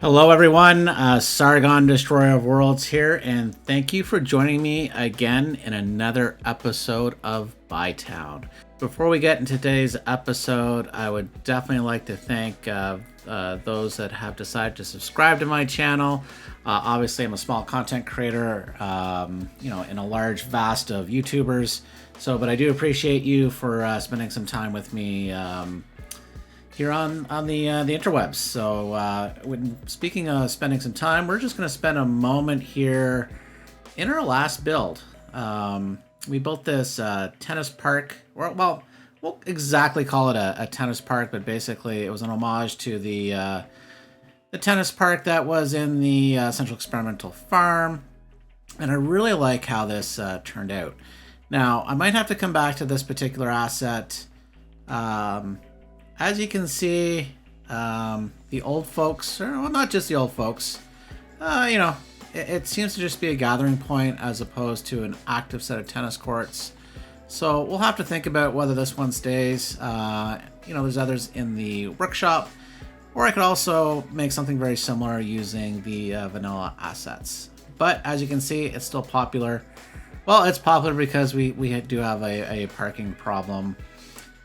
Hello, everyone. Sargon, Destroyer of Worlds here, and thank you for joining me again in another episode of Bytown. Before we get into today's episode, I would definitely like to thank those that have decided to subscribe to my channel. Obviously, I'm a small content creator, in a large vast of YouTubers. But I do appreciate you for spending some time with me. Here on the interwebs. So speaking of spending some time, we're just going to spend a moment here in our last build. We built this tennis park, or well, we'll exactly call it a tennis park, but basically it was an homage to the tennis park that was in the Central Experimental Farm, and I really like how this turned out. Now, I might have to come back to this particular asset. As you can see, the old folks, or well, not just the old folks, it seems to just be a gathering point as opposed to an active set of tennis courts. So we'll have to think about whether this one stays. There's others in the workshop, or I could also make something very similar using the vanilla assets. But as you can see, it's still popular. Well, it's popular because we do have a parking problem.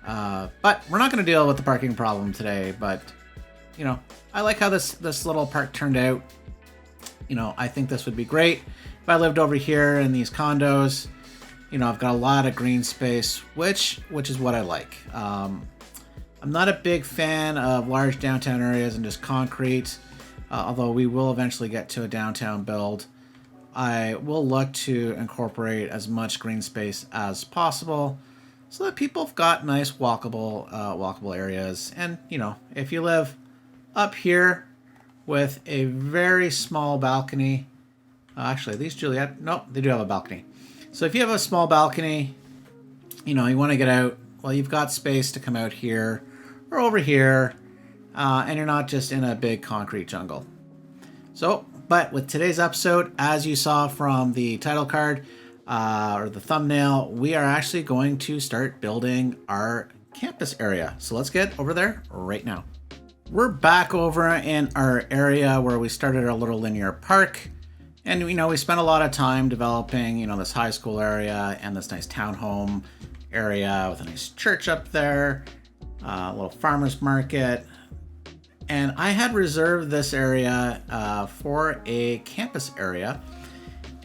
But we're not going to deal with the parking problem today, but I like how this little park turned out. I think this would be great if I lived over here in these condos. I've got a lot of green space, which is what I like. I'm not a big fan of large downtown areas and just concrete, although we will eventually get to a downtown build. I will look to incorporate as much green space as possible, so that people have got nice walkable areas. And if you live up here with a very small balcony, actually these Juliet, nope, they do have a balcony. So if you have a small balcony, you want to get out, well, you've got space to come out here or over here, and you're not just in a big concrete jungle. But with today's episode, as you saw from the title card, or the thumbnail, we are actually going to start building our campus area. So let's get over there right now. We're back over in our area where we started our little linear park. And we spent a lot of time developing, this high school area and this nice townhome area with a nice church up there, a little farmer's market. And I had reserved this area for a campus area.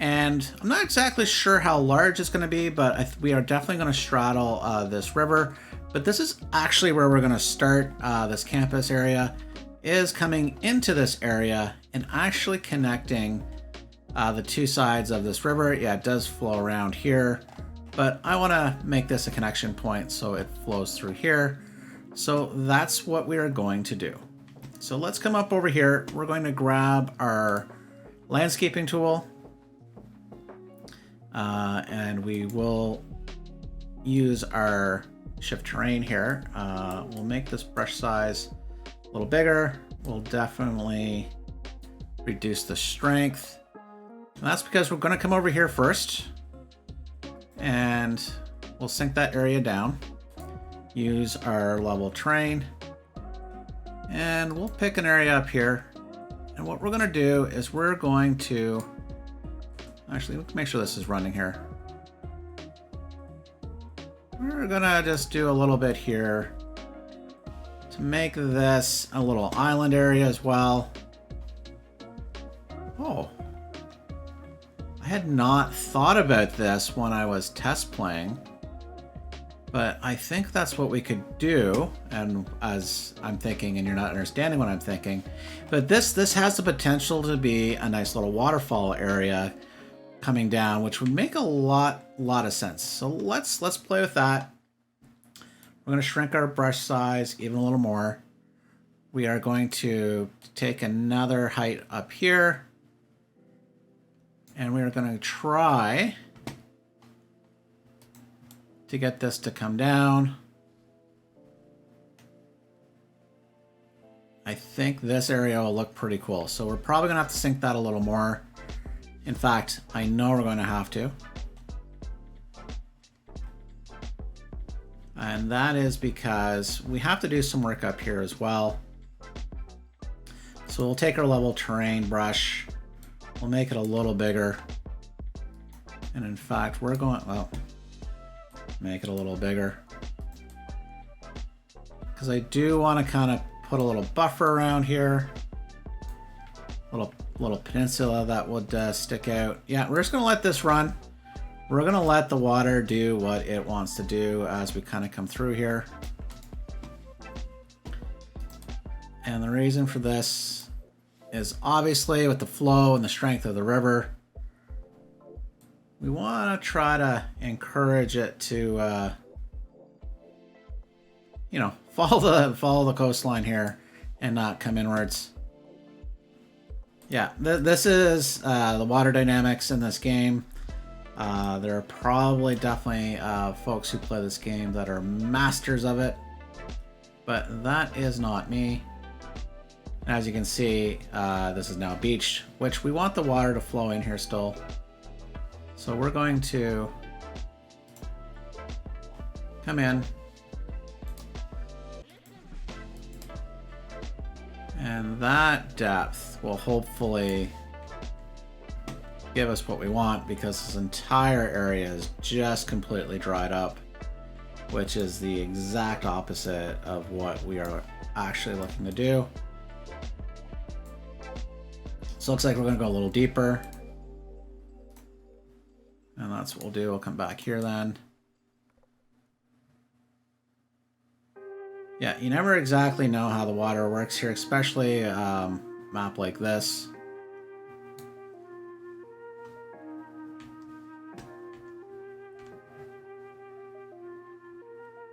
And I'm not exactly sure how large it's going to be, but we are definitely going to straddle this river. But this is actually where we're going to start. This campus area is coming into this area and actually connecting the two sides of this river. Yeah, it does flow around here, but I want to make this a connection point so it flows through here. So that's what we are going to do. So let's come up over here. We're going to grab our landscaping tool. And we will use our shift terrain here. We'll make this brush size a little bigger. We'll definitely reduce the strength. And that's because we're going to come over here first. And we'll sink that area down. Use our level terrain. And we'll pick an area up here. And what we're going to do is we're going to... Actually, let's make sure this is running here. We're gonna just do a little bit here to make this a little island area as well. Oh, I had not thought about this when I was test playing, but I think that's what we could do. And as I'm thinking, and you're not understanding what I'm thinking, but this has the potential to be a nice little waterfall area coming down, which would make a lot of sense. So let's play with that. We're going to shrink our brush size even a little more. We are going to take another height up here, and we are going to try to get this to come down. I think this area will look pretty cool. So we're probably going to have to sink that a little more. In fact, I know we're going to have to. And that is because we have to do some work up here as well. So So we'll take our level terrain brush. We'll make it a little bigger. And in fact, we're going, well, make it a little bigger. Because I do want to kind of put a little buffer around here. Little peninsula that would stick out. Yeah, we're just going to let this run. We're going to let the water do what it wants to do as we kind of come through here. And the reason for this is obviously with the flow and the strength of the river, we want to try to encourage it to, you know, follow the coastline here and not come inwards. Yeah, this is the water dynamics in this game. There are probably definitely folks who play this game that are masters of it, but that is not me. As you can see, this is now beached, which we want the water to flow in here still. So we're going to come in. And that depth will hopefully give us what we want, because this entire area is just completely dried up, which is the exact opposite of what we are actually looking to do. So it looks like we're going to go a little deeper. And that's what we'll do. We'll come back here then. Yeah, you never exactly know how the water works here, especially a map like this.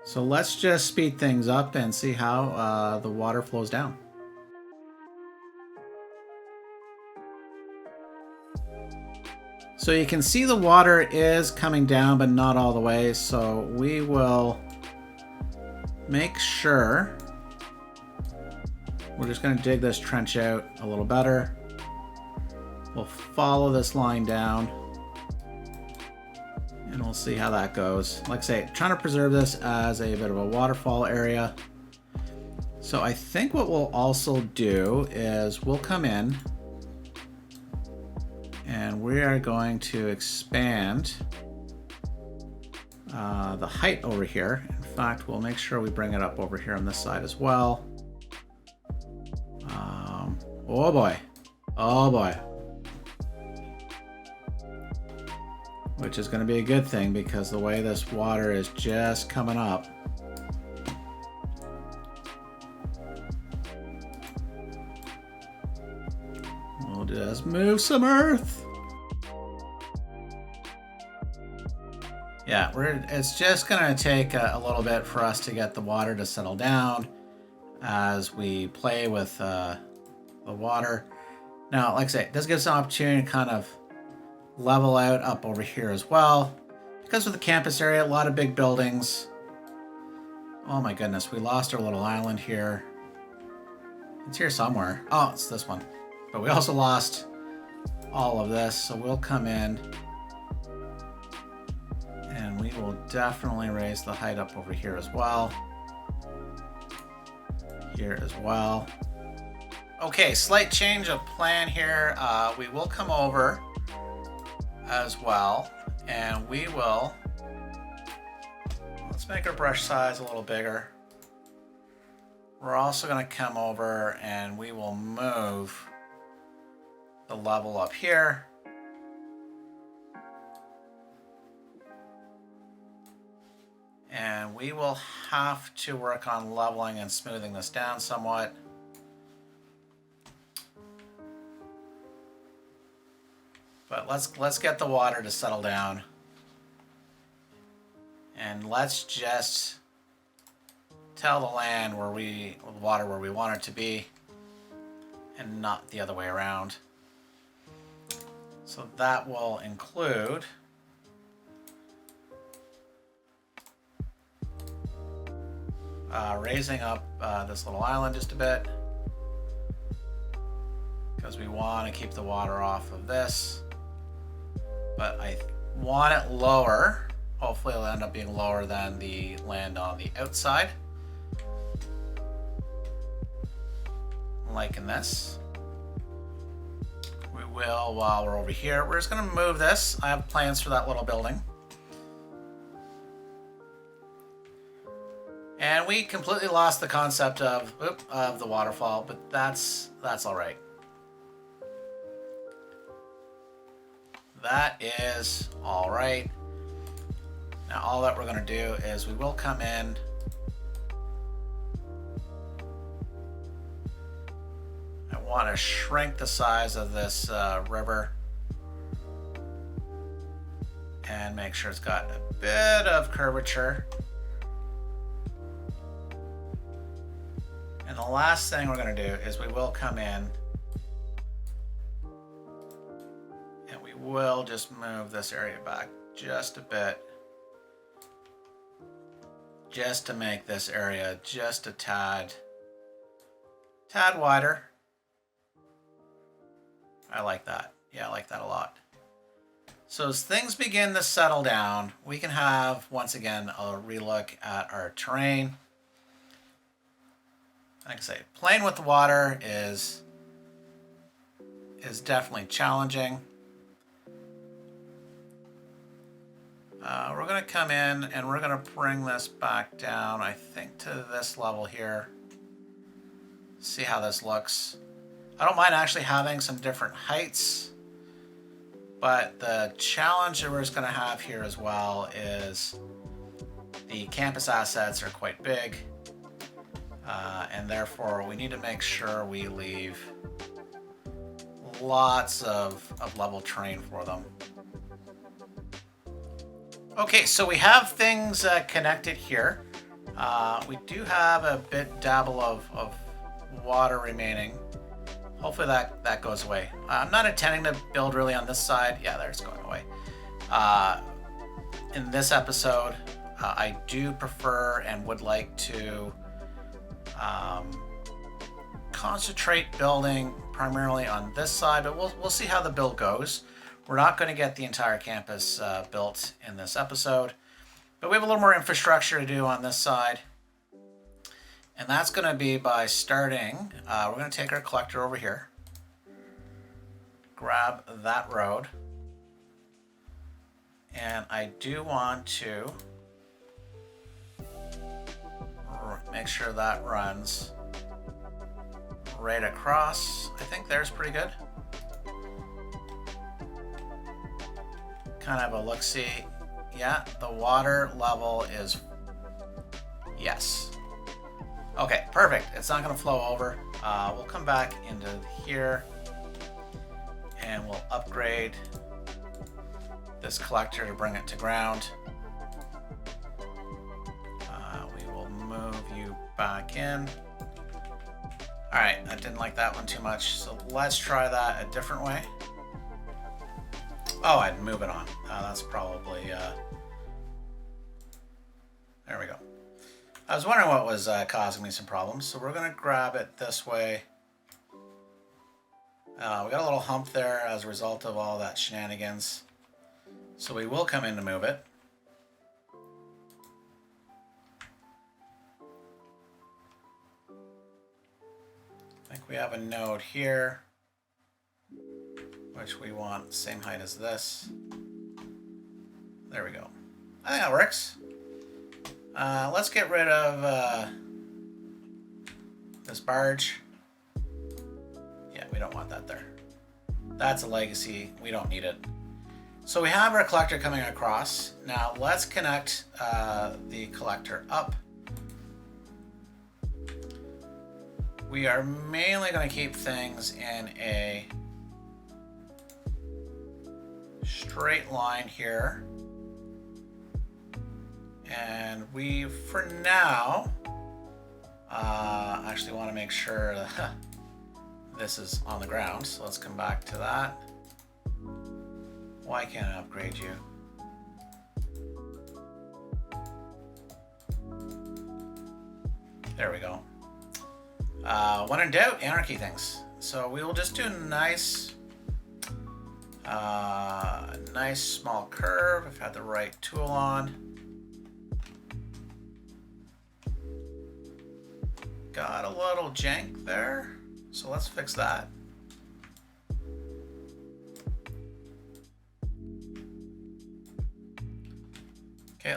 So let's just speed things up and see how the water flows down. So you can see the water is coming down, but not all the way. So we will make sure we're just going to dig this trench out a little better. We'll follow this line down and we'll see how that goes. Like I say, trying to preserve this as a bit of a waterfall area. So I think what we'll also do is we'll come in and we are going to expand the height over here. In fact, we'll make sure we bring it up over here on this side as well. Oh boy. Oh boy. Which is going to be a good thing, because the way this water is just coming up. We'll just move some earth. Yeah, it's just going to take a little bit for us to get the water to settle down as we play with the water. Now, like I say, it does give us an opportunity to kind of level out up over here as well. Because with the campus area, a lot of big buildings. Oh my goodness, we lost our little island here. It's here somewhere. Oh, it's this one. But we also lost all of this, so we'll come in and we will definitely raise the height up over here as well. Here as well. Okay, slight change of plan here. We will come over as well, and we will, let's make our brush size a little bigger. We're also going to come over and we will move the level up here. And we will have to work on leveling and smoothing this down somewhat. But let's get the water to settle down. And let's just tell the land the water where we want it to be, and not the other way around. So that will include raising up this little island just a bit, because we want to keep the water off of this. But I want it lower. Hopefully it'll end up being lower than the land on the outside. Like in this. will, while we're over here, we're just going to move this. I have plans for that little building. And we completely lost the concept of the waterfall, but that's all right. That is all right. Now all that we're going to do is we will come in. I want to shrink the size of this river and make sure it's got a bit of curvature. And the last thing we're going to do is we will come in and we will just move this area back just a bit, just to make this area just a tad wider. I like that. Yeah, I like that a lot. So as things begin to settle down, we can have, once again, a relook at our terrain. Like I say, playing with the water is definitely challenging. We're going to come in and we're going to bring this back down, I think, to this level here. See how this looks. I don't mind actually having some different heights, but the challenge that we're just going to have here as well is the campus assets are quite big, and therefore we need to make sure we leave lots of level terrain for them. Okay, so we have things connected here. We do have a bit dabble of water remaining. Hopefully that goes away. I'm not intending to build really on this side. Yeah, there it's going away. In this episode, I do prefer and would like to concentrate building primarily on this side, but we'll see how the build goes. We're not going to get the entire campus built in this episode, but we have a little more infrastructure to do on this side. And that's going to be by starting, we're going to take our collector over here, grab that road, and I do want to make sure that runs right across. I think there's pretty good. Kind of a look-see. Yeah, the water level is, yes. Okay, perfect. It's not going to flow over. We'll come back into here and we'll upgrade this collector to bring it to ground. We will move you back in. All right, I didn't like that one too much, so let's try that a different way. Oh, I'd move it on. That's probably, there we go. I was wondering what was causing me some problems, so we're going to grab it this way. We got a little hump there as a result of all that shenanigans, so we will come in to move it. I think we have a node here, which we want the same height as this. There we go. I think that works. Let's get rid of this barge. Yeah, we don't want that there. That's a legacy. We don't need it. So we have our collector coming across. Now let's connect the collector up. We are mainly going to keep things in a straight line here. And we, for now, actually want to make sure that this is on the ground. So let's come back to that. Why can't I upgrade you? There we go. When in doubt, anarchy things. So we will just do a nice small curve. I've had the right tool on. Got a little jank there, so let's fix that.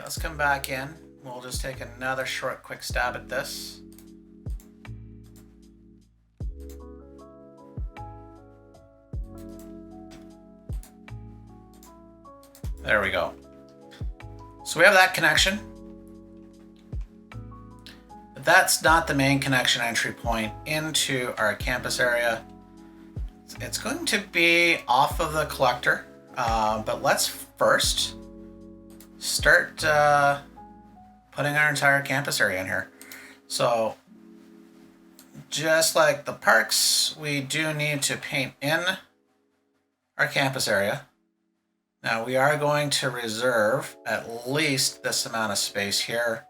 let's come back in. We'll just take another short, quick stab at this. There we go. So we have that connection. But that's not the main connection entry point into our campus area. It's going to be off of the collector, but let's first start putting our entire campus area in here. So just like the parks, we do need to paint in our campus area. Now we are going to reserve at least this amount of space here,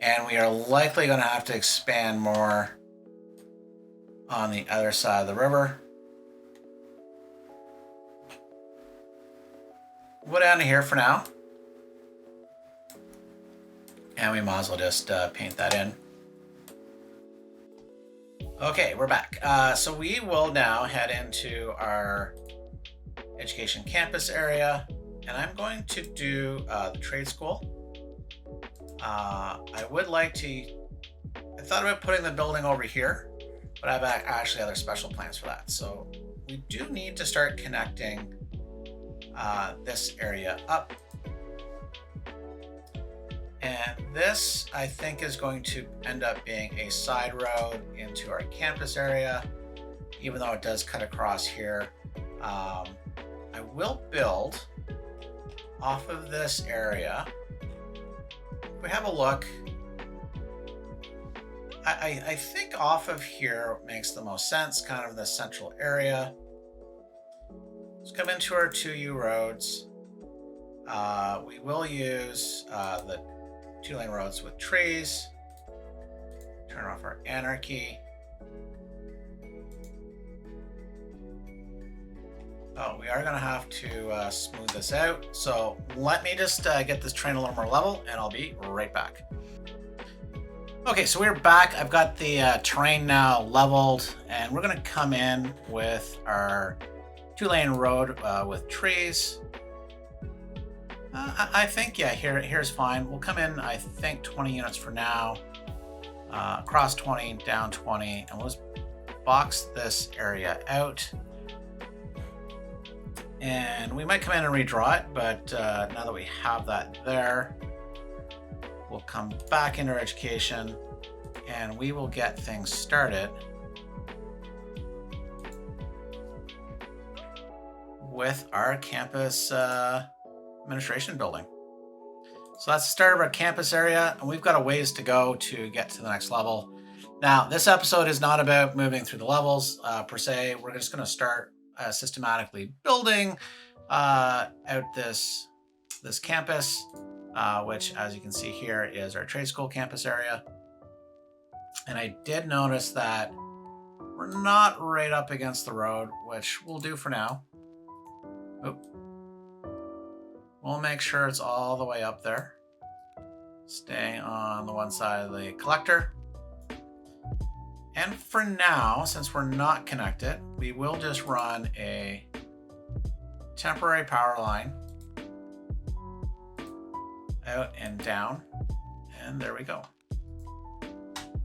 and we are likely going to have to expand more on the other side of the river. We'll go down to here for now, and we might as well just paint that in. Okay, we're back. So we will now head into our education campus area, and I'm going to do the trade school. I thought about putting the building over here, but I have actually other special plans for that. So we do need to start connecting this area up. And this, I think, is going to end up being a side road into our campus area, even though it does cut across here. I will build off of this area. If we have a look, I think off of here makes the most sense, kind of in the central area. Let's come into our 2U roads. We will use the 2-lane roads with trees. Turn off our anarchy. Oh, we are going to have to smooth this out. So let me just get this train a little more level, and I'll be right back. Okay, so we're back. I've got the terrain now leveled, and we're going to come in with our 2-lane road with trees. I think, yeah, here's fine. We'll come in, I think, 20 units for now. Across 20, down 20, and we'll just box this area out. And we might come in and redraw it, but now that we have that there, we'll come back into our education and we will get things started with our campus administration building. So that's the start of our campus area, and we've got a ways to go to get to the next level. Now, this episode is not about moving through the levels per se. We're just going to start systematically building out this campus, which, as you can see here, is our trade school campus area. And I did notice that we're not right up against the road, which we'll do for now. Oop. We'll make sure it's all the way up there, staying on the one side of the collector. And for now, since we're not connected, we will just run a temporary power line out and down, and there we go.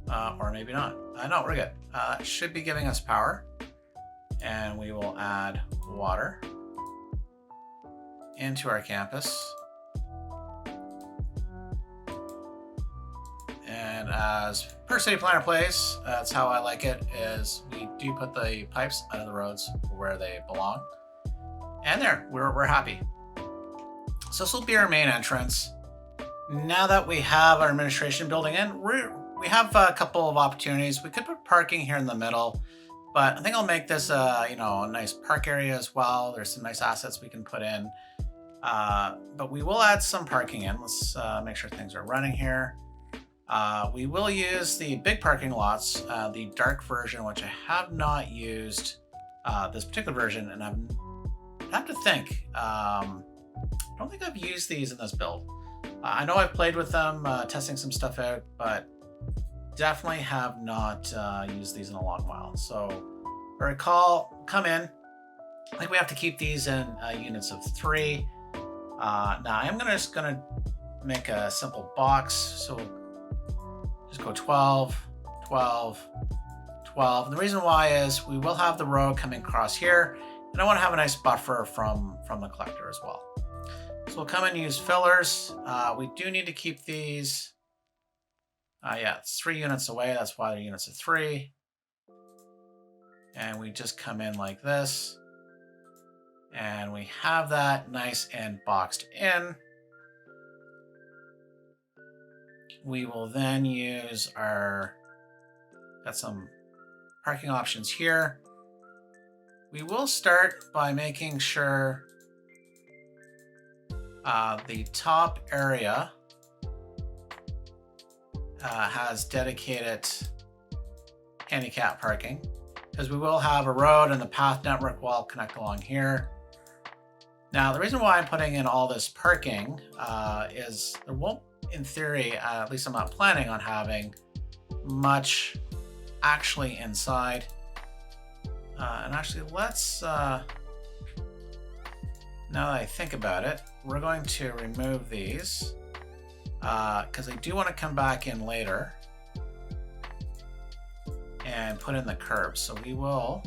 Or maybe not. No, we're good. It should be giving us power, and we will add water into our campus. And as per City Planner Plays, that's how I like it, is we do put the pipes under the roads where they belong. And there, we're happy. So this will be our main entrance. Now that we have our administration building in, we have a couple of opportunities. We could put parking here in the middle, but I think I'll make this a nice park area as well. There's some nice assets we can put in. But we will add some parking in. Let's make sure things are running here. We will use the big parking lots, the dark version, which I have not used this particular version, and I have to think. I don't think I've used these in this build. I know I've played with them, testing some stuff out, but definitely have not used these in a long while. So I recall, come in. I think we have to keep these in units of 3. Now I'm just gonna make a simple box. So we'll just go 12, 12, 12. And the reason why is we will have the road coming across here, and I want to have a nice buffer from the collector as well. So we'll come and use fillers. We do need to keep these. Yeah, it's 3 units away. That's why the units are 3. And we just come in like this. And we have that nice and boxed in. We will then use got some parking options here. We will start by making sure the top area has dedicated handicap parking, because we will have a road and the path network will connect along here. Now, the reason why I'm putting in all this parking is there won't, in theory, at least I'm not planning on having much actually inside. And actually, let's, now that I think about it, we're going to remove these because I do want to come back in later and put in the curbs. So we will,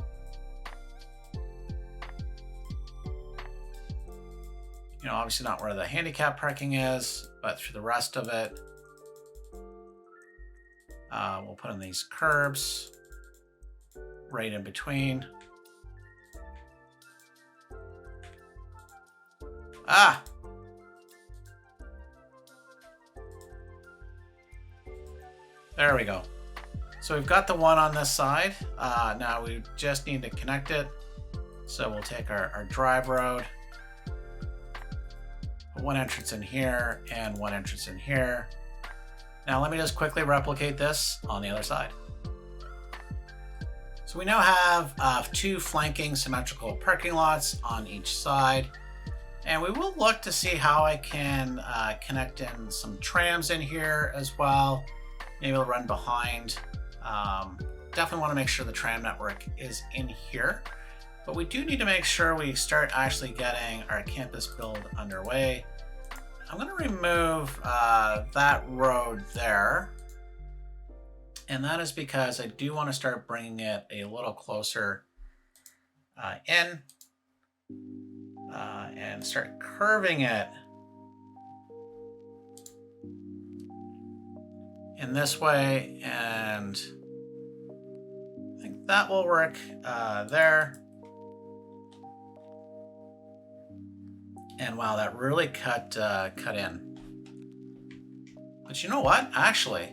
obviously not where the handicap parking is, but through the rest of it, we'll put in these curbs right in between. There we go. So we've got the one on this side. Now we just need to connect it. So we'll take our drive road, put one entrance in here and one entrance in here. Now let me just quickly replicate this on the other side. So we now have 2 flanking symmetrical parking lots on each side. And we will look to see how I can connect in some trams in here as well. Maybe it'll run behind. Definitely want to make sure the tram network is in here. But we do need to make sure we start actually getting our campus build underway. I'm going to remove that road there. And that is because I do want to start bringing it a little closer in and start curving it in this way. And I think that will work there. And wow, that really cut in. But you know what? Actually,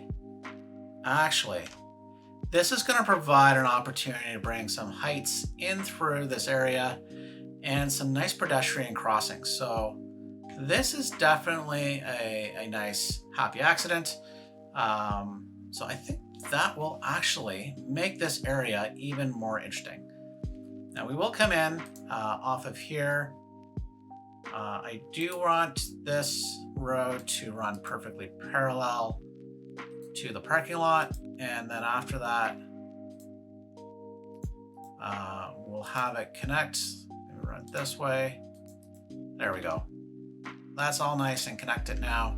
this is going to provide an opportunity to bring some heights in through this area and some nice pedestrian crossings. So this is definitely a nice happy accident. So I think that will actually make this area even more interesting. Now we will come in off of here. I do want this road to run perfectly parallel to the parking lot, and then after that we'll have it connect. Maybe run this way. There we go. That's all nice and connected now.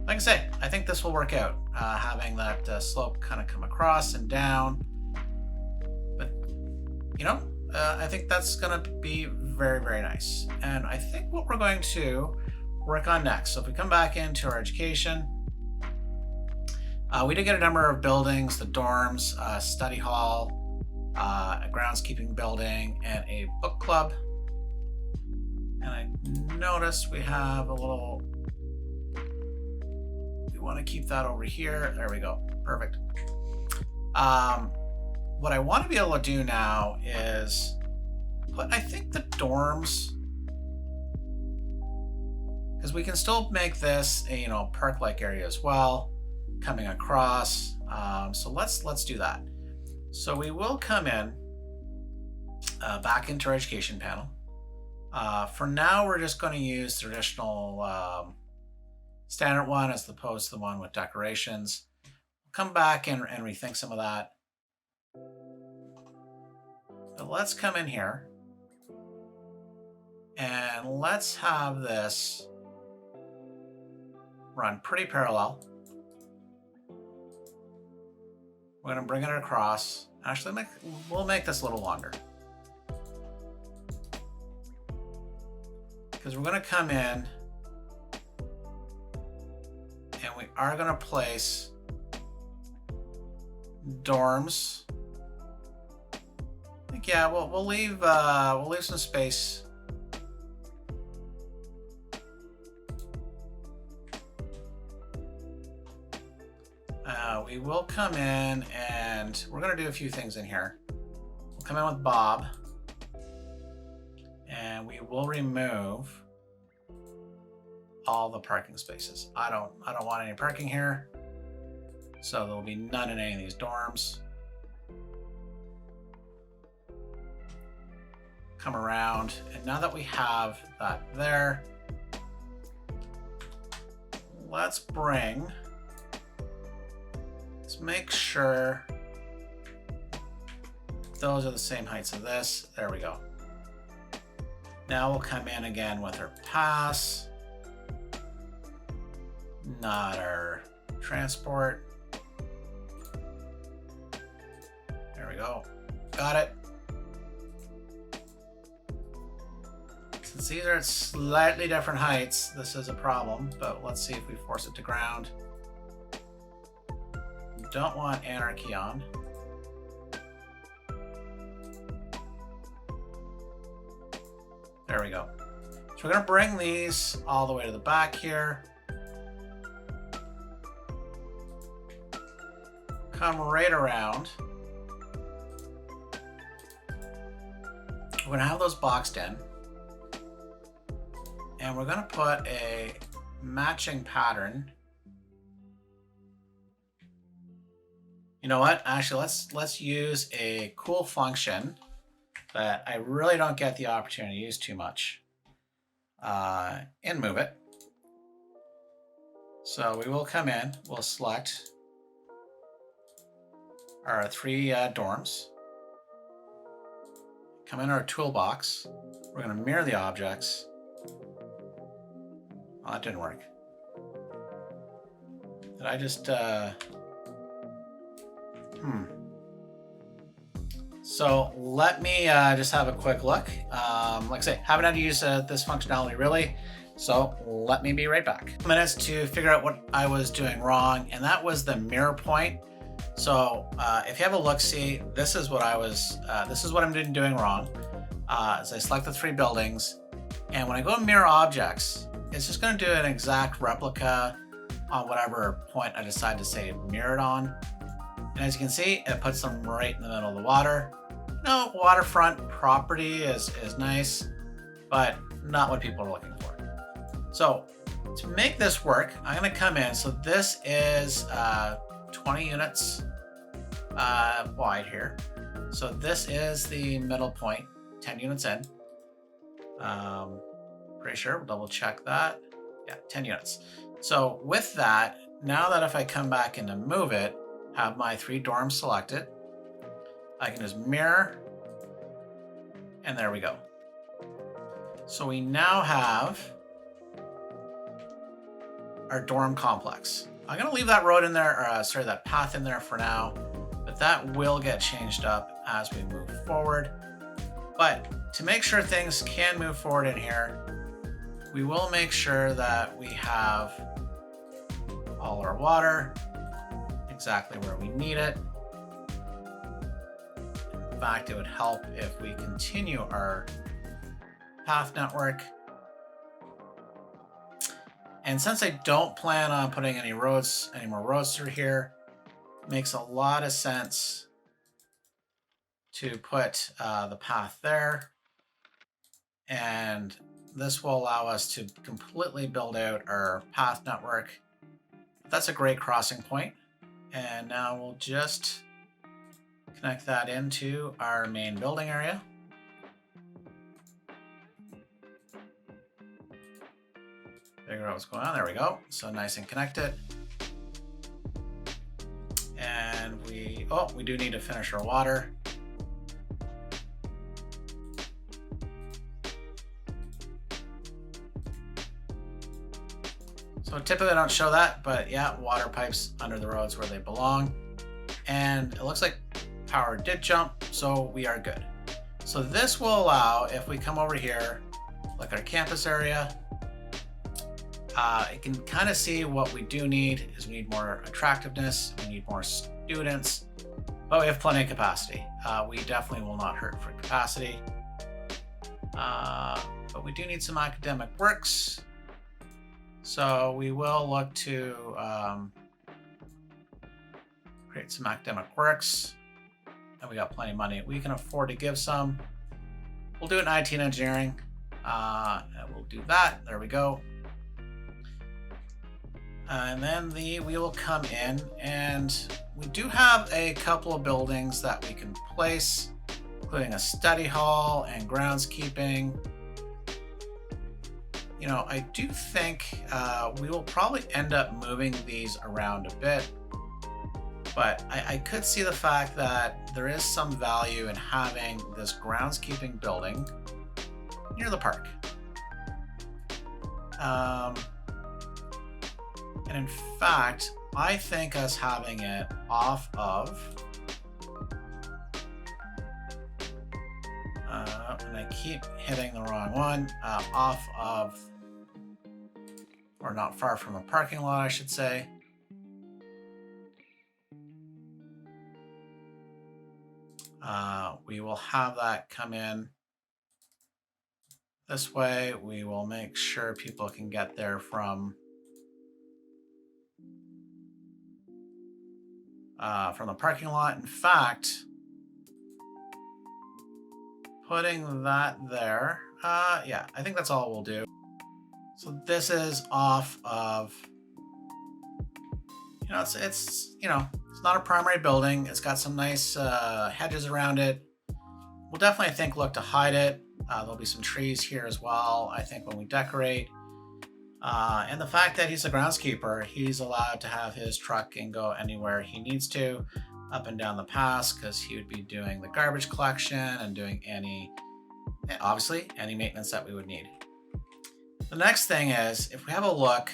Like I say, I think this will work out, having that slope kind of come across and down. But I think that's going to be very, very nice. And I think what we're going to work on next, so if we come back into our education, we did get a number of buildings, the dorms, study hall, a groundskeeping building, and a book club. And I noticed we have a little, we want to keep that over here. There we go. Perfect. What I want to be able to do now is put, I think, the dorms, because we can still make this a park-like area as well, coming across. So let's do that. So we will come in back into our education panel. For now, we're just going to use the traditional standard one as opposed to the one with decorations. We'll come back and rethink some of that. But let's come in here and let's have this run pretty parallel. We're going to bring it across. Actually, we'll make this a little longer. Because we're going to come in and we are going to place dorms. I think, yeah, we'll leave some space. We will come in and we're going to do a few things in here. We'll come in with Bob and we will remove all the parking spaces. I don't want any parking here. So there'll be none in any of these dorms. Come around, and now that we have that there, let's make sure those are the same heights as this. There we go. Now we'll come in again with our pass, not our transport. There we go. Got it. Since these are at slightly different heights, this is a problem, but let's see if we force it to ground. Don't want anarchy on. There we go. So we're going to bring these all the way to the back here. Come right around. We're going to have those boxed in. And we're going to put a matching pattern. You know what? Actually, let's use a cool function that I really don't get the opportunity to use too much. And move it. So we will come in, we'll select our 3 dorms. Come in our toolbox. We're going to mirror the objects. Oh, that didn't work. Did I just... So let me just have a quick look. Like I say, haven't had to use this functionality really. So let me be right back. Minutes to figure out what I was doing wrong, and that was the mirror point. So if you have a look-see, this is what I'm doing wrong. As I select the 3 buildings, and when I go to mirror objects, it's just going to do an exact replica on whatever point I decide to say mirrored on. And as you can see, it puts them right in the middle of the water. No, waterfront property is nice, but not what people are looking for. So to make this work, I'm going to come in. So this is 20 units wide here. So this is the middle point, 10 units in. Pretty sure, we'll double check that. Yeah, 10 units. So with that, now that if I come back in to move it, have my 3 dorms selected, I can just mirror, and there we go. So we now have our dorm complex. I'm going to leave that road in there, or that path in there for now, but that will get changed up as we move forward. But to make sure things can move forward in here, we will make sure that we have all our water exactly where we need it. In fact, it would help if we continue our path network. And since I don't plan on putting any more roads through here, it makes a lot of sense to put the path there. And this will allow us to completely build out our path network. That's a great crossing point. And now we'll just connect that into our main building area. Figure out what's going on. There we go. So nice and connected. And we do need to finish our water. So So typically I don't show that, but yeah, water pipes under the roads where they belong. And it looks like power did jump, so we are good. So this will allow, if we come over here, like our campus area, you can kind of see what we do need is we need more attractiveness, we need more students, but we have plenty of capacity. We definitely will not hurt for capacity. But we do need some academic works. So we will look to create some academic works. And we got plenty of money. We can afford to give some. We'll do it in IT and engineering. And we'll do that. There we go. And then we will come in, and we do have a couple of buildings that we can place, including a study hall and groundskeeping. You know, I do think we will probably end up moving these around a bit, but I could see the fact that there is some value in having this groundskeeping building near the park. And in fact, I think us having it off of, and I keep hitting the wrong one, off of, or not far from a parking lot, I should say. We will have that come in this way. We will make sure people can get there from the parking lot. In fact, putting that there, yeah, I think that's all we'll do. So this is off of, you know, it's you know, it's not a primary building. It's got some nice hedges around it. We'll definitely, I think, look to hide it. There'll be some trees here as well, I think, when we decorate. And the fact that he's a groundskeeper, he's allowed to have his truck and go anywhere he needs to, up and down the pass, because he would be doing the garbage collection and doing obviously, any maintenance that we would need. The next thing is, if we have a look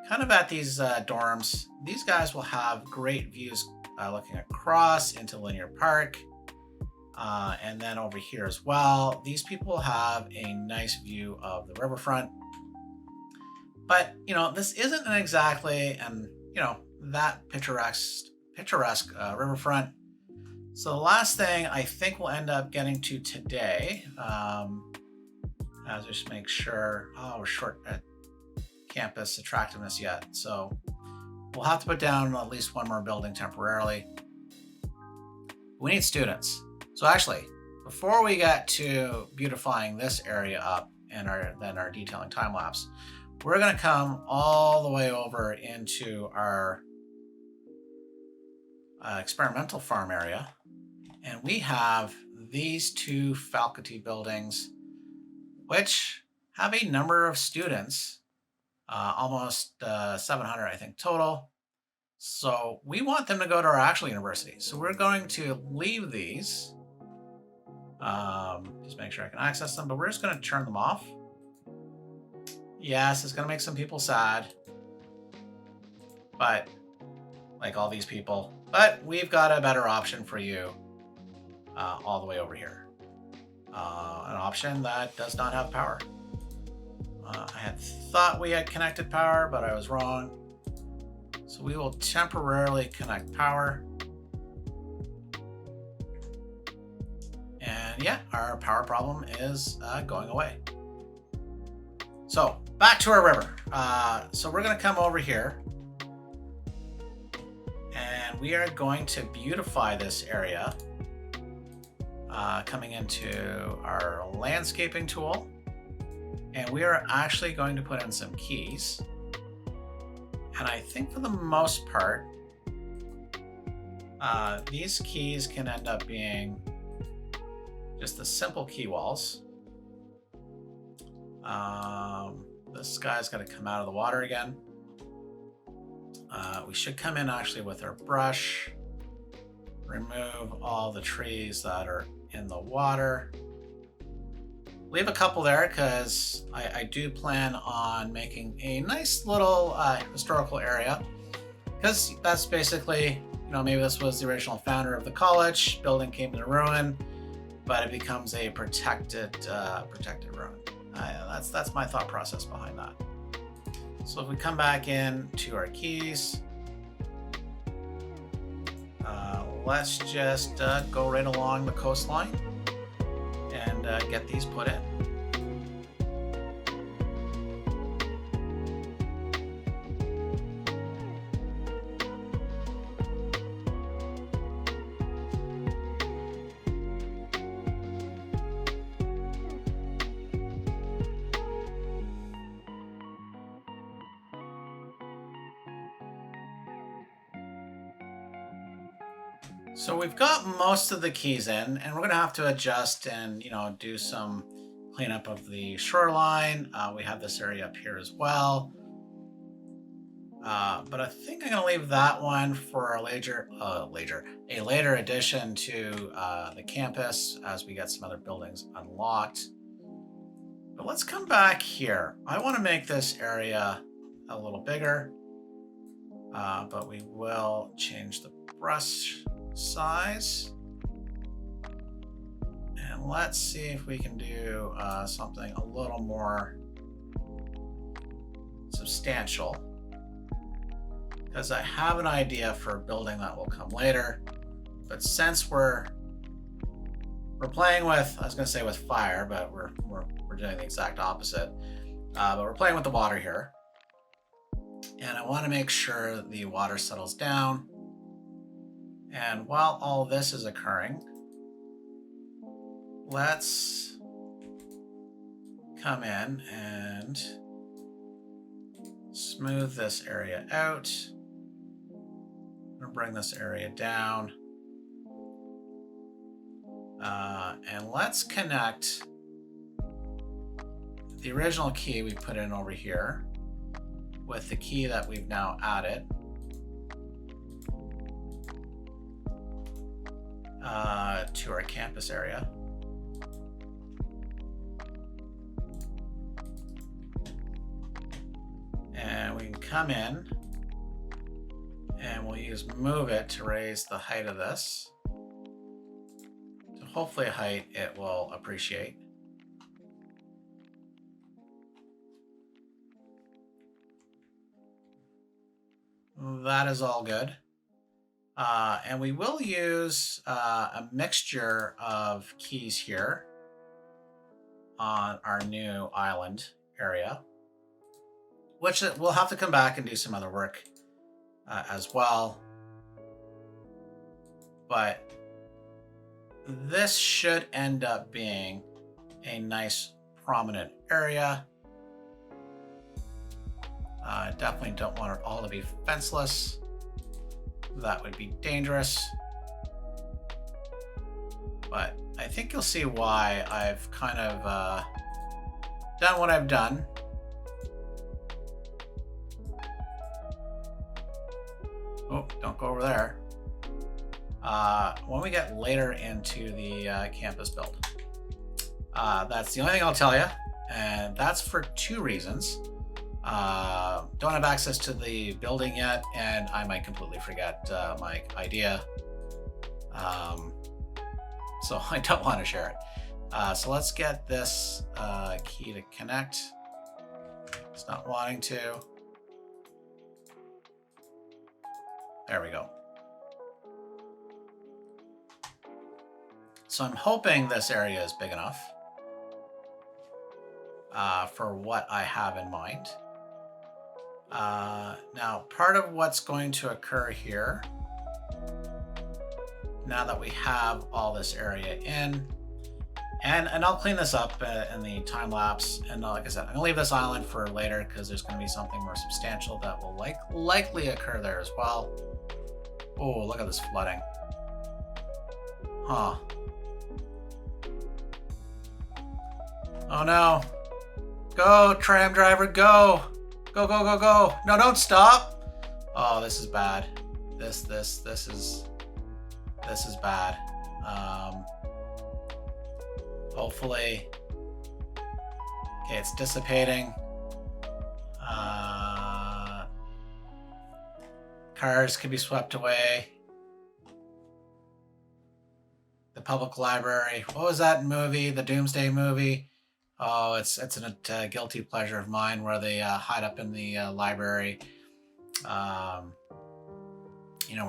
kind of at these dorms, these guys will have great views looking across into Linear Park. And then over here as well, these people have a nice view of the riverfront. But, you know, this isn't exactly that picturesque riverfront. So the last thing I think we'll end up getting to today, as just make sure, we're short at campus attractiveness yet. So we'll have to put down at least one more building temporarily. We need students. So actually, before we get to beautifying this area up and then our detailing time lapse, we're going to come all the way over into our experimental farm area. And we have these two faculty buildings, which have a number of students, almost 700, I think, total. So we want them to go to our actual university. So we're going to leave these. Just make sure I can access them, but we're just going to turn them off. Yes, it's going to make some people sad, but like all these people, but we've got a better option for you all the way over here. An option that does not have power. I had thought we had connected power, but I was wrong. So we will temporarily connect power. And yeah, our power problem is going away. So back to our river. So we're going to come over here and we are going to beautify this area, coming into our landscaping tool. And we are actually going to put in some keys. And I think for the most part, these keys can end up being just the simple key walls. This guy's got to come out of the water again. We should come in actually with our brush, remove all the trees that are in the water. leave a couple there because I do plan on making a nice little historical area, because that's basically, maybe this was the original founder of the college, building came to ruin, but it becomes a protected ruin. That's my thought process behind that. So if we come back in to our keys, let's just go right along the coastline and get these put in. So we've got most of the keys in, and we're going to have to adjust and, do some cleanup of the shoreline. We have this area up here as well. But I think I'm going to leave that one for a later addition to the campus as we get some other buildings unlocked. But let's come back here. I want to make this area a little bigger, but we will change the brush size, and let's see if we can do something a little more substantial, because I have an idea for a building that will come later. But since we're playing with, I was going to say with fire, but we're doing the exact opposite. But we're playing with the water here, and I want to make sure the water settles down. And while all this is occurring, let's come in and smooth this area out. I'm going to bring this area down. And let's connect the original key we put in over here with the key that we've now added. To our campus area. And we can come in and we'll use move it to raise the height of this to hopefully a height it will appreciate. That is all good. And we will use a mixture of keys here on our new island area, which we'll have to come back and do some other work as well. But this should end up being a nice prominent area. I definitely don't want it all to be fenceless. That would be dangerous. But I think you'll see why I've kind of done what I've done. Oh, don't go over there. When we get later into the campus build. That's the only thing I'll tell you. And that's for two reasons. Don't have access to the building yet, and I might completely forget my idea. So I don't want to share it. So let's get this key to connect. It's not wanting to. There we go. So I'm hoping this area is big enough for what I have in mind. Now, part of what's going to occur here, now that we have all this area in, and I'll clean this up in the time lapse, and like I said, I'm gonna leave this island for later because there's gonna be something more substantial that will likely occur there as well. Oh, look at this flooding. Huh. Oh no. Go, tram driver, go. Go, go, go, go. No, don't stop. Oh, this is bad. This is bad. Hopefully Okay, it's dissipating. Cars could be swept away. The public library. What was that movie? The Doomsday movie? Oh, it's a guilty pleasure of mine where they hide up in the library. Where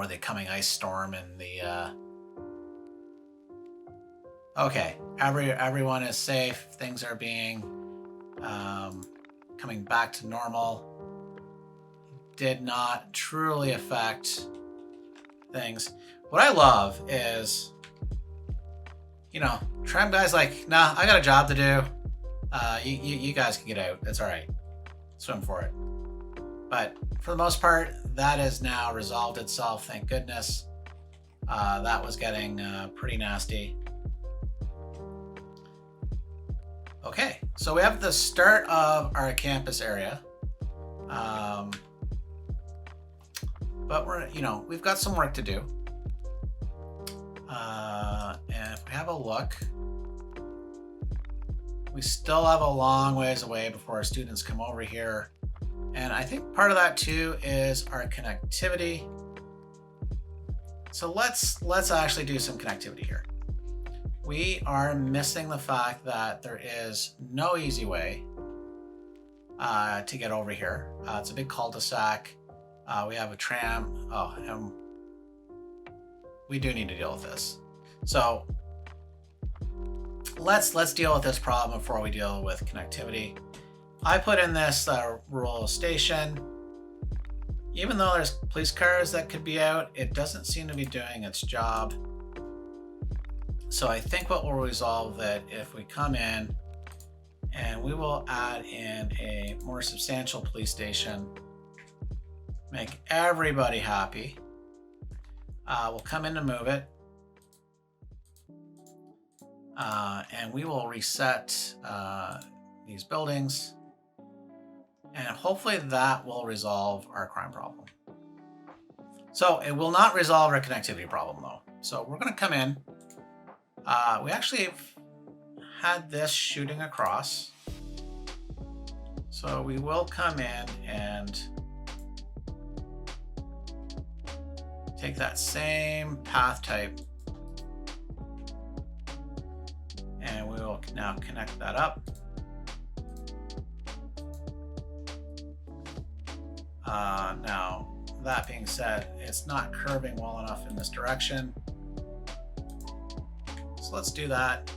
the coming ice storm and the. Okay, everyone is safe. Things are being coming back to normal. Did not truly affect things. What I love is, tram guys like, nah, I got a job to do. You guys can get out. It's all right. Swim for it. But for the most part, that has now resolved itself. Thank goodness. That was getting pretty nasty. Okay, so we have the start of our campus area. But we've got some work to do. And if we have a look, we still have a long ways away before our students come over here. And I think part of that too is our connectivity. So let's actually do some connectivity here. We are missing the fact that there is no easy way to get over here. It's a big cul-de-sac. We have a tram. And we do need to deal with this. So let's deal with this problem before we deal with connectivity. I put in this rural station. Even though there's police cars that could be out, it doesn't seem to be doing its job. So I think what will resolve that if we come in and we will add in a more substantial police station, make everybody happy. We'll come in to move it. And we will reset these buildings. And hopefully that will resolve our crime problem. So it will not resolve our connectivity problem though. So we're going to come in. We actually had this shooting across. So we will come in and take that same path type. And we will now connect that up. Now, that being said, it's not curving well enough in this direction. So let's do that.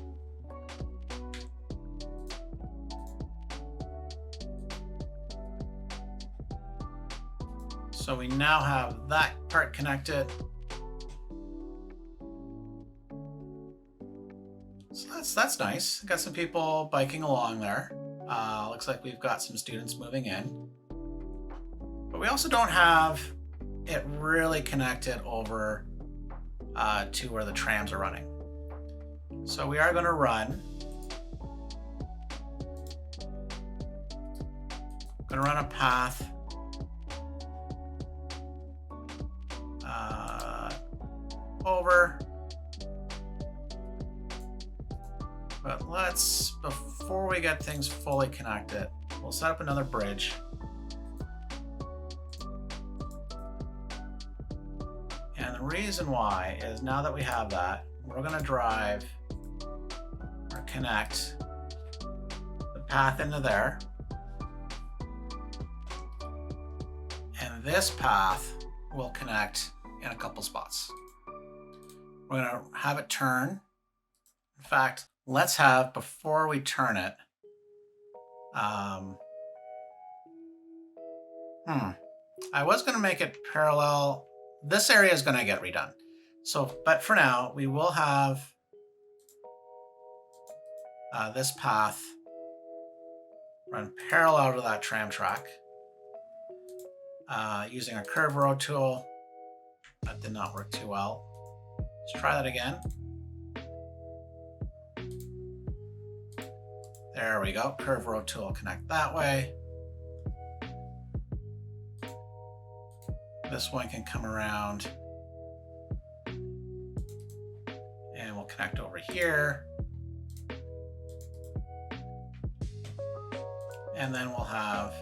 So we now have that part connected. So that's nice. Got some people biking along there. Looks like we've got some students moving in. But we also don't have it really connected over to where the trams are running. So we are going to run. I'm going to run a path over. But before we get things fully connected, we'll set up another bridge. And the reason why is now that we have that, we're going to drive or connect the path into there. And this path will connect in a couple spots. We're going to have it turn. In fact, let's have, before we turn it, I was going to make it parallel. This area is going to get redone. So, but for now, we will have this path run parallel to that tram track using a curve road tool. That did not work too well. Let's try that again. There we go. Curve road tool, connect that way. This one can come around and we'll connect over here. And then we'll have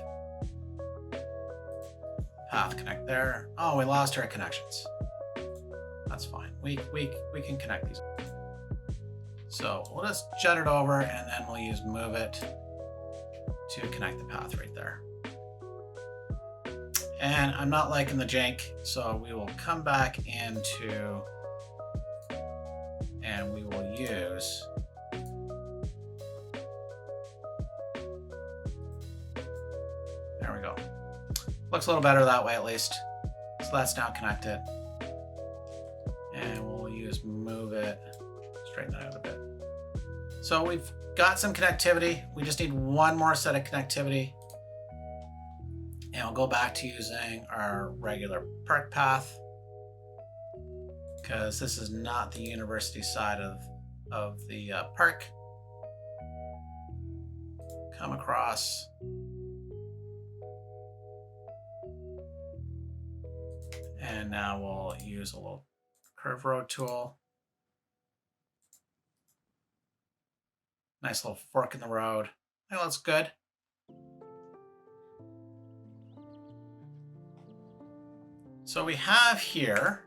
path connect there. Oh, we lost our connections. That's fine. We can connect these. So we'll just jut it over and then we'll use move it to connect the path right there. And I'm not liking the jank, so we will come back into and we will use there we go. Looks a little better that way at least. So that's now connected. And we'll use move it, straighten that out a bit. So we've got some connectivity. We just need one more set of connectivity. And we'll go back to using our regular park path because this is not the university side of the park. Come across. And now we'll use a little curve road tool. Nice little fork in the road. I think that's good. So we have here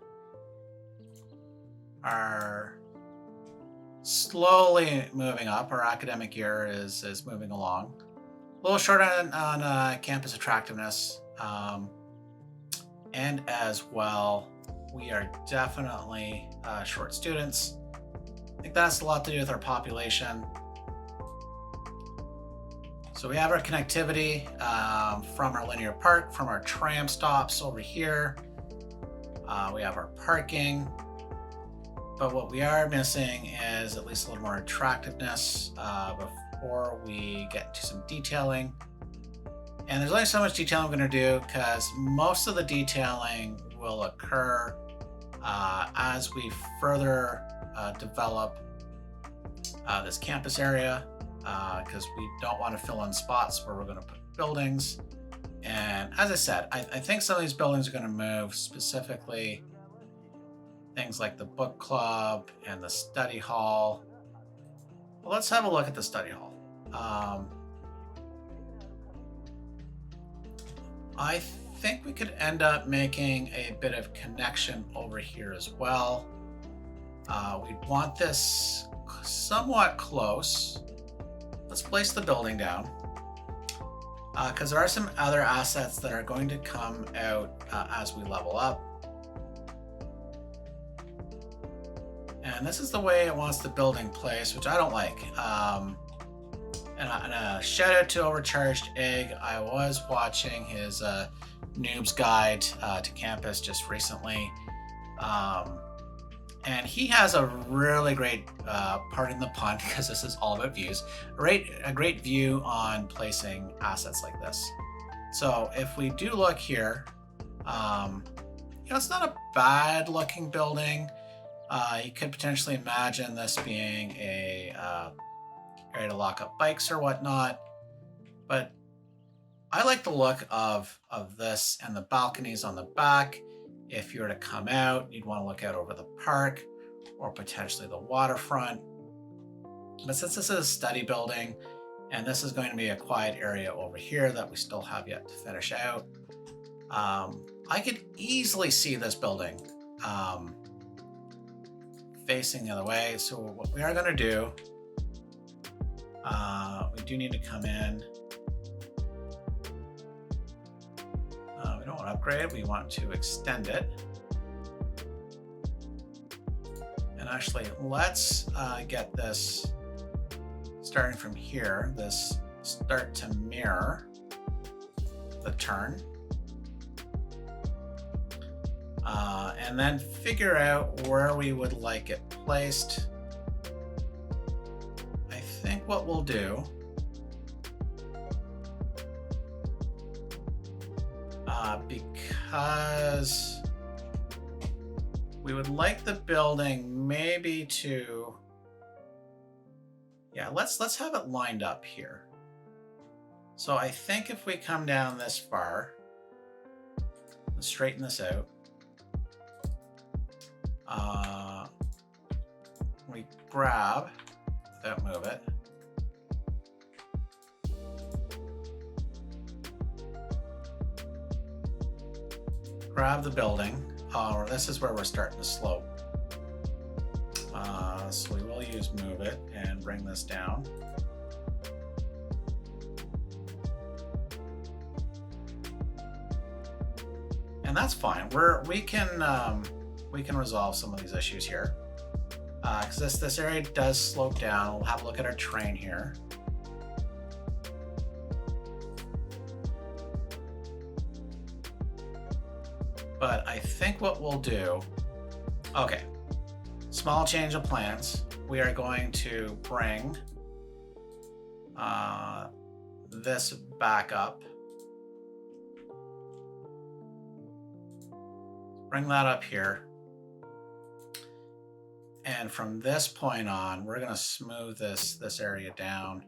our slowly moving up. Our academic year is moving along. A little short on campus attractiveness. And as well, we are definitely short students. I think that's a lot to do with our population. So we have our connectivity from our linear park, from our tram stops over here. We have our parking. But what we are missing is at least a little more attractiveness before we get into some detailing. And there's only so much detailing I'm going to do because most of the detailing will occur as we further develop this campus area because we don't want to fill in spots where we're going to put buildings. And as I said, I think some of these buildings are going to move, specifically things like the book club and the study hall. Well, let's have a look at the study hall. I think we could end up making a bit of connection over here as well. We'd want this somewhat close. Let's place the building down because there are some other assets that are going to come out as we level up. And this is the way it wants the building placed, which I don't like. And a shout out to Overcharged Egg. I was watching his Noob's Guide to Campus just recently. And he has a really great, pardon the pun, because this is all about views, a great view on placing assets like this. So if we do look here, it's not a bad looking building. You could potentially imagine this being a area to lock up bikes or whatnot, but I like the look of this and the balconies on the back. If you were to come out, you'd want to look out over the park or potentially the waterfront. But since this is a study building and this is going to be a quiet area over here that we still have yet to finish out, I could easily see this building facing the other way. So what we are going to do, we do need to come in. We don't want to upgrade, we want to extend it. And actually, let's get this starting from here, this start to mirror the turn. And then figure out where we would like it placed. I think what we'll do because we would like the building maybe to, yeah, let's have it lined up here. So I think if we come down this far and straighten this out, we grab, don't move it, grab the building. Oh, this is where we're starting to slope. So we will use move it and bring this down. And that's fine. We can resolve some of these issues here. Because this area does slope down. We'll have a look at our terrain here. But I think what we'll do, okay, small change of plans. We are going to bring this back up. Bring that up here. And from this point on, we're going to smooth this area down.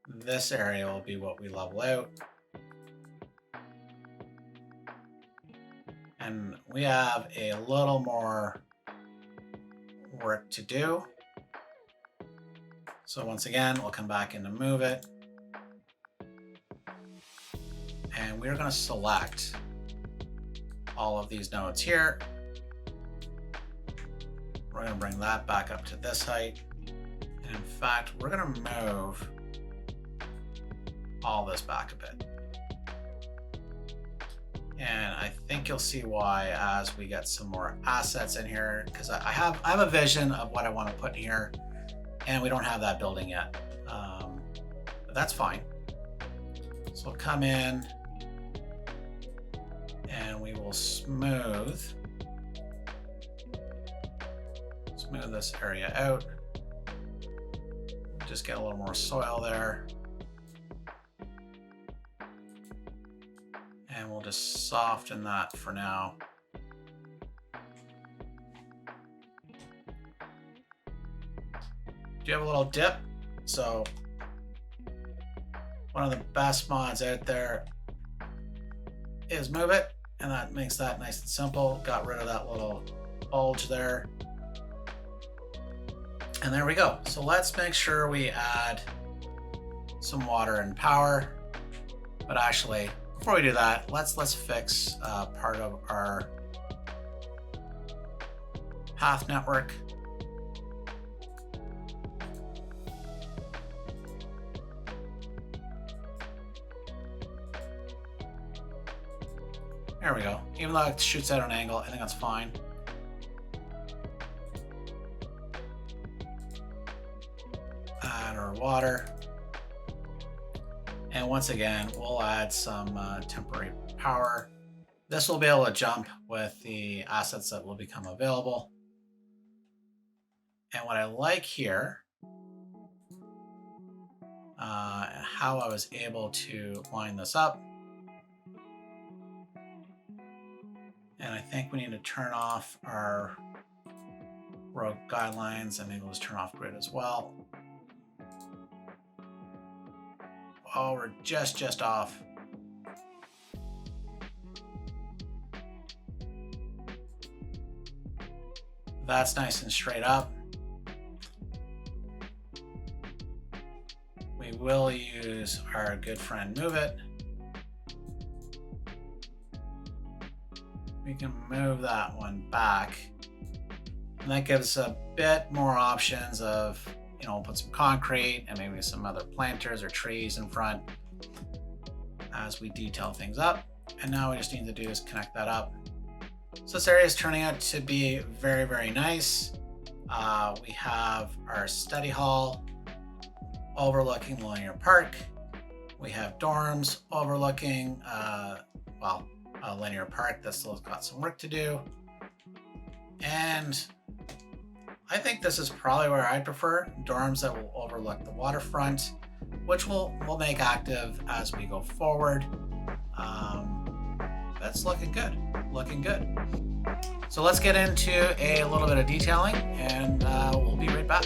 This area will be what we level out. And we have a little more work to do. So once again, we'll come back in to move it. And we're going to select all of these nodes here. We're going to bring that back up to this height. And in fact, we're going to move all this back a bit. And I think you'll see why as we get some more assets in here, because I have a vision of what I want to put in here, and we don't have that building yet. But that's fine. So we'll come in and we will smooth this area out. Just get a little more soil there. And we'll just soften that for now. Do you have a little dip? So one of the best mods out there is move it, and that makes that nice and simple. Got rid of that little bulge there. And there we go. So let's make sure we add some water and power. But actually, before we do that, let's fix part of our path network. There we go. Even though it shoots out an angle, I think that's fine. Add our water. And once again, we'll add some temporary power. This will be able to jump with the assets that will become available. And what I like here, how I was able to line this up. And I think we need to turn off our road guidelines, and maybe let's turn off grid as well. Oh, we're just off. That's nice and straight up. We will use our good friend move it. We can move that one back. And that gives a bit more options of, you know, put some concrete and maybe some other planters or trees in front as we detail things up. And now we just need to do is connect that up. So this area is turning out to be very, very nice. We have our study hall overlooking Linear Park. We have dorms overlooking, Linear Park that still has got some work to do. And I think this is probably where I prefer dorms that will overlook the waterfront, which we'll make active as we go forward. That's looking good, looking good. So let's get into a little bit of detailing, and we'll be right back.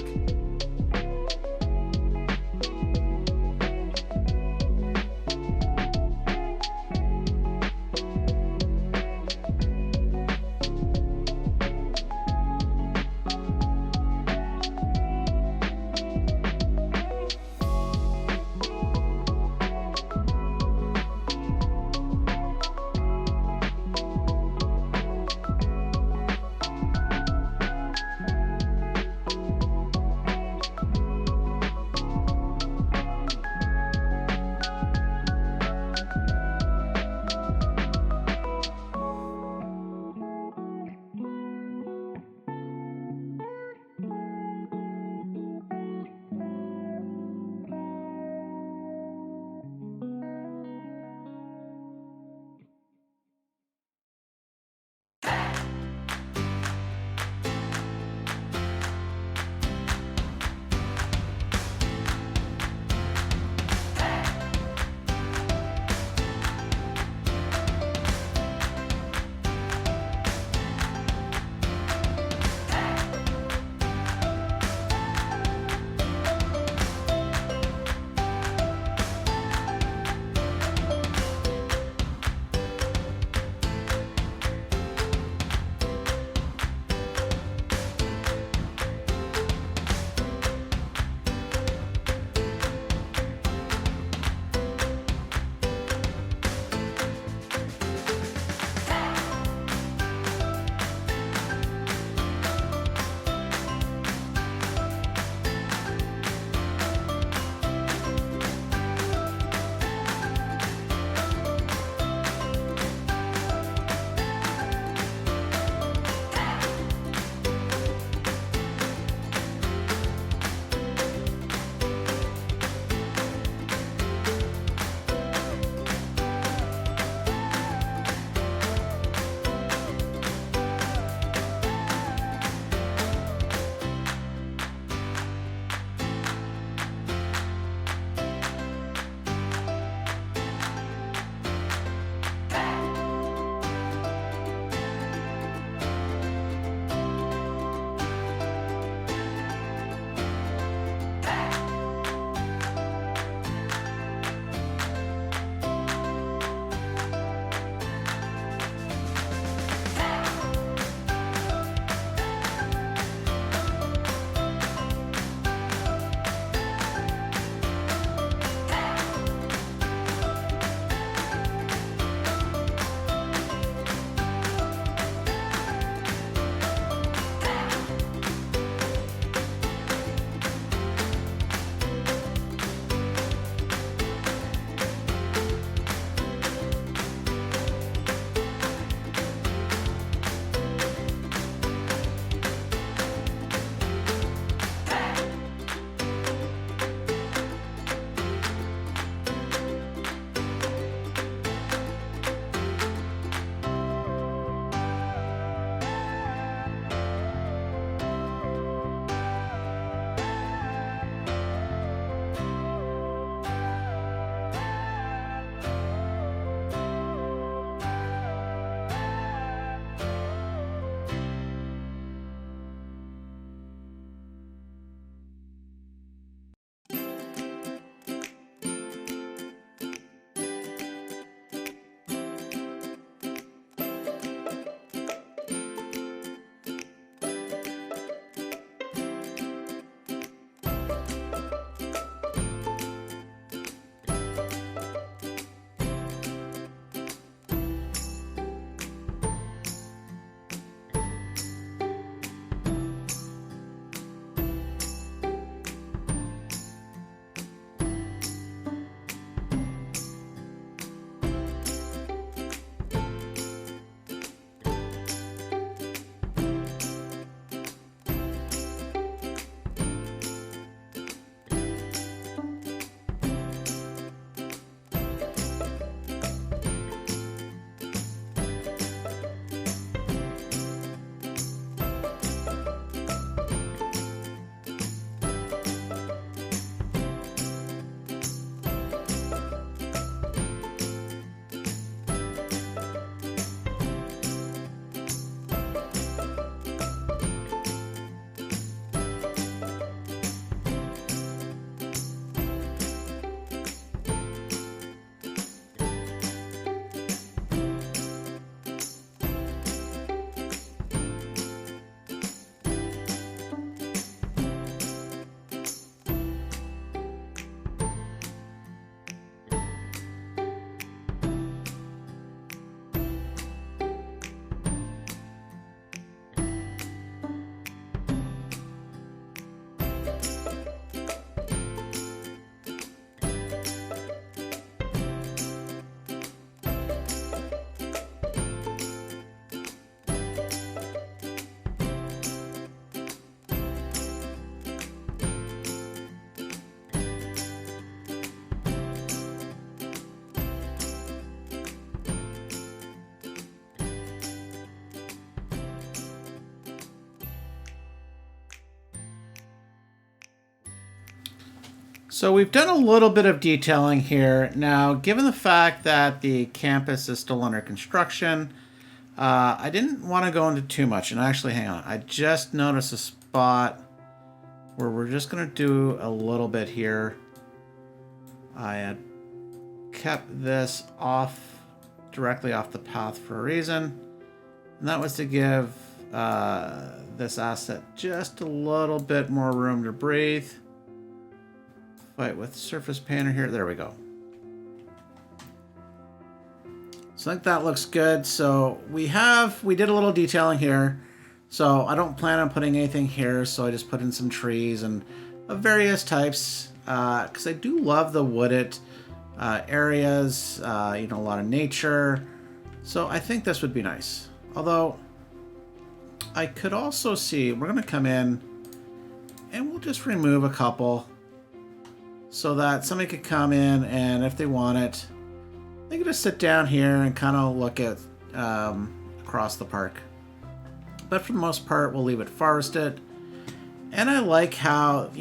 So we've done a little bit of detailing here. Now, given the fact that the campus is still under construction, I didn't want to go into too much. And actually, hang on. I just noticed a spot where we're just going to do a little bit here. I had kept this directly off the path for a reason. And that was to give this asset just a little bit more room to breathe. Fight with surface painter here. There we go. So I think that looks good. So we did a little detailing here. So I don't plan on putting anything here. So I just put in some trees and of various types. Because I do love the wooded areas. A lot of nature. So I think this would be nice. Although I could also see, we're going to come in and we'll just remove a couple. So that somebody could come in and if they want it, they can just sit down here and kind of look at across the park. But for the most part, we'll leave it forested. And I like how,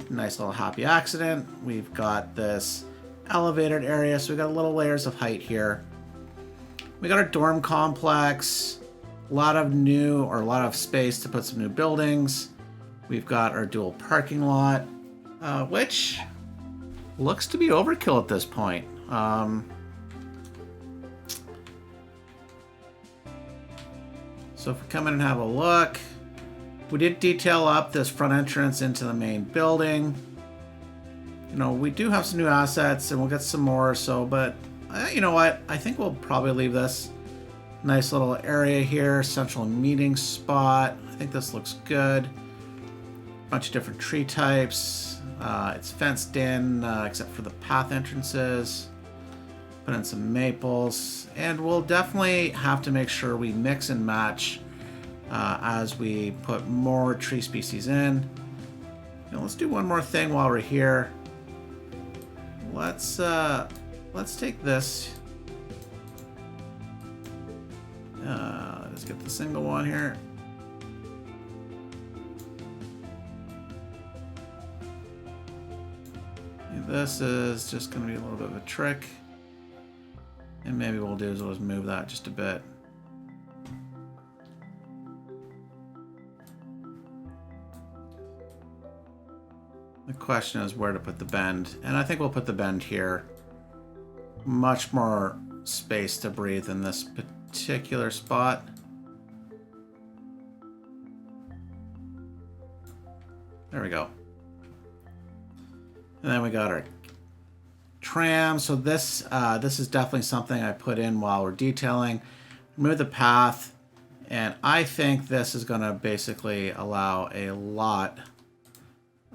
nice little happy accident. We've got this elevated area, so we've got little layers of height here. We got our dorm complex, a lot of space to put some new buildings. We've got our dual parking lot, which looks to be overkill at this point. So if we come in and have a look, we did detail up this front entrance into the main building. We do have some new assets and we'll get some more. But you know what? I think we'll probably leave this nice little area here, central meeting spot. I think this looks good. Bunch of different tree types. It's fenced in except for the path entrances. Put in some maples, and we'll definitely have to make sure we mix and match as we put more tree species in. Let's do one more thing while we're here. Let's take this. Let's get the single one here. This is just going to be a little bit of a trick. And maybe what we'll do is we'll just move that just a bit. The question is where to put the bend. And I think we'll put the bend here. Much more space to breathe in this particular spot. There we go. And then we got our tram. So this is definitely something I put in while we're detailing. Remove the path. And I think this is going to basically allow a lot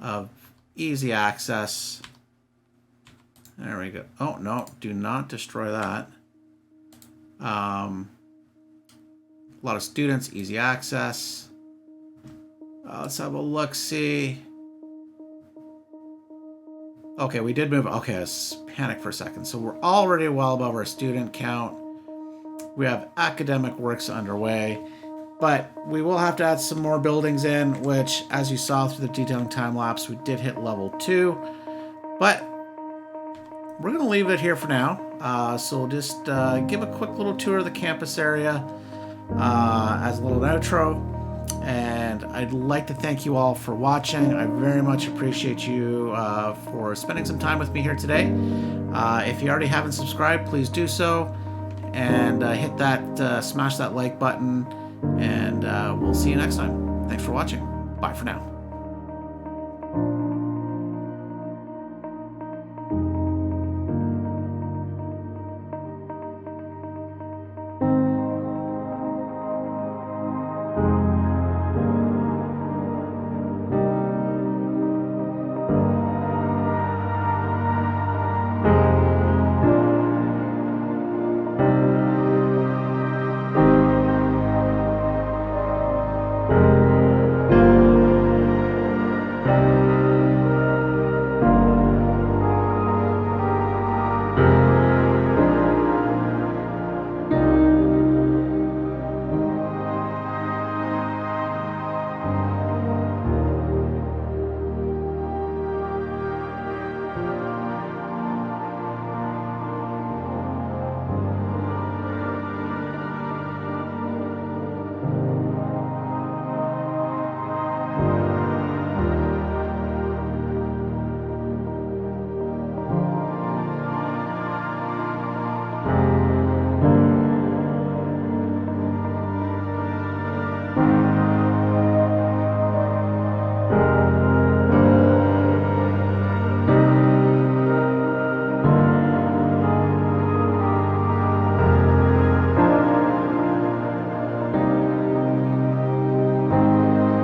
of easy access. There we go. Oh, no. Do not destroy that. A lot of students, easy access. Let's have a look-see. Okay, we did move. Okay, I panicked for a second. So we're already well above our student count. We have academic works underway, but we will have to add some more buildings in, which, as you saw through the detailing time lapse, we did hit level 2. But we're going to leave it here for now. So we'll just give a quick little tour of the campus area as a little outro. And I'd like to thank you all for watching. I very much appreciate you for spending some time with me here today. If you already haven't subscribed, please do so. And hit that, smash that like button. And we'll see you next time. Thanks for watching. Bye for now.